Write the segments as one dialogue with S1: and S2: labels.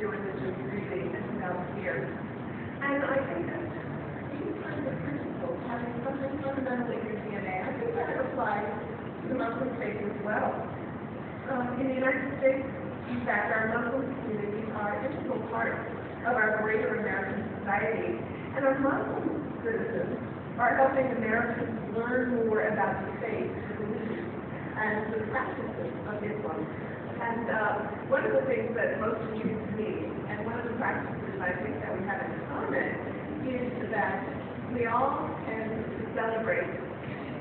S1: religious really here. And I think that these kinds of principles, having something fundamental in your DNA, I think that applies to the Muslim faith as well. In the United States, in fact, our Muslim communities are an integral part of our greater American society, and our Muslim citizens are helping Americans learn more about the faith, the beliefs, and the practices of Islam. And one of the things that most intrigues me, and one of the practices I think that we have in common, is that we all can celebrate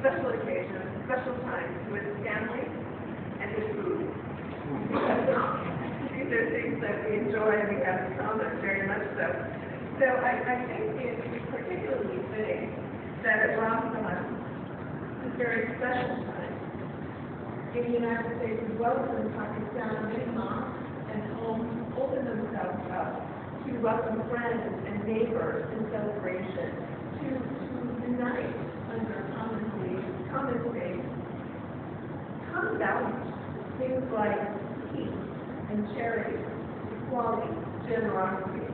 S1: special occasions, special times with family and with food. These are things that we enjoy and we have in common, very much so. So I think it's particularly fitting that at Ramadan, this very special time, in the United States as well as in Pakistan, many mosques and homes open themselves up to welcome friends and neighbors in celebration, to unite under common beliefs, common faith, common values, things like peace and charity, equality, generosity.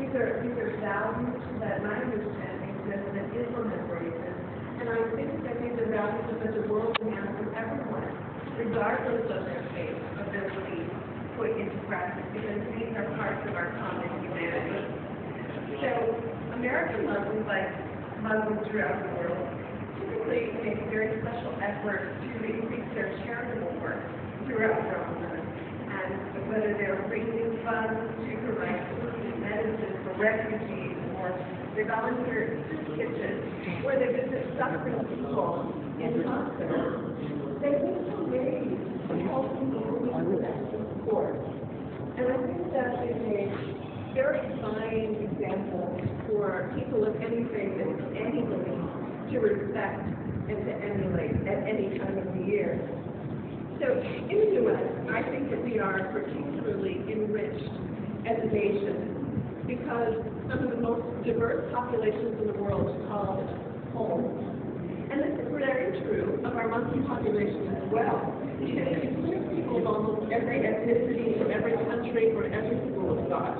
S1: These are values that my understanding exist that Islam embraces, and I think that these are values that the world demands from everyone, regardless of their faith, of their belief, put into practice, because these are parts of our common humanity. So American Muslims, like Muslims throughout the world, typically make a very special effort to increase their charitable work throughout Ramadan. And whether they're raising funds to provide food and medicine for refugees, or they volunteer in soup kitchens, or they visit suffering people in hospitals, they look for ways to help people who need that support. And I think that is a very fine example for people of any faith and any belief to respect and to emulate at any time of the year. So in the U.S., I think that we are particularly enriched as a nation because some of the most diverse populations in the world call it home. And this is very true of our Muslim population as well. It includes people of almost every ethnicity, from every country, from every school of thought.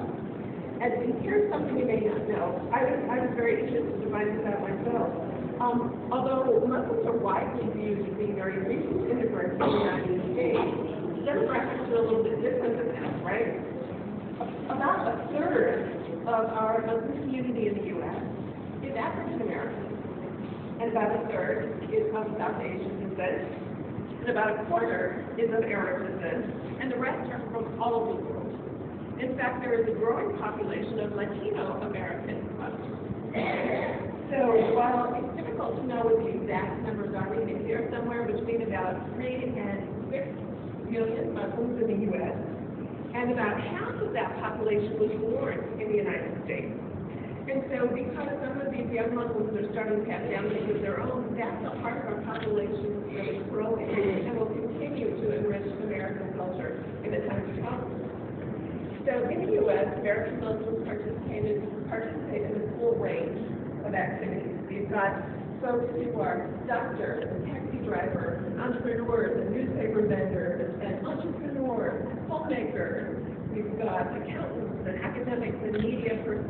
S1: And here's something you may not know. I was very interested to find this out myself. Although Muslims are widely viewed as being very recent immigrants in the United States, demographics are a little bit different than that, right? About a third of our Muslim community in the U.S. is African American, and about a third is of South Asian descent, and about a quarter is of Arab descent, and the rest are from all over the world. In fact, there is a growing population of Latino American Muslims. So while it's difficult to know what the exact numbers are, we think they're somewhere between about 3 and 6 million Muslims in the U.S., and about half of that population was born in the United States. And so because some of these young Muslims are starting to have families of their own, that's a part of our population that is growing and will continue to enrich American culture in the time to come. So in the U.S., American Muslims participate in a full range of activities. We've got folks who are doctors and taxi drivers and entrepreneurs and newspaper vendors and entrepreneurs, homemakers. We've got accountants and academics and media personnel.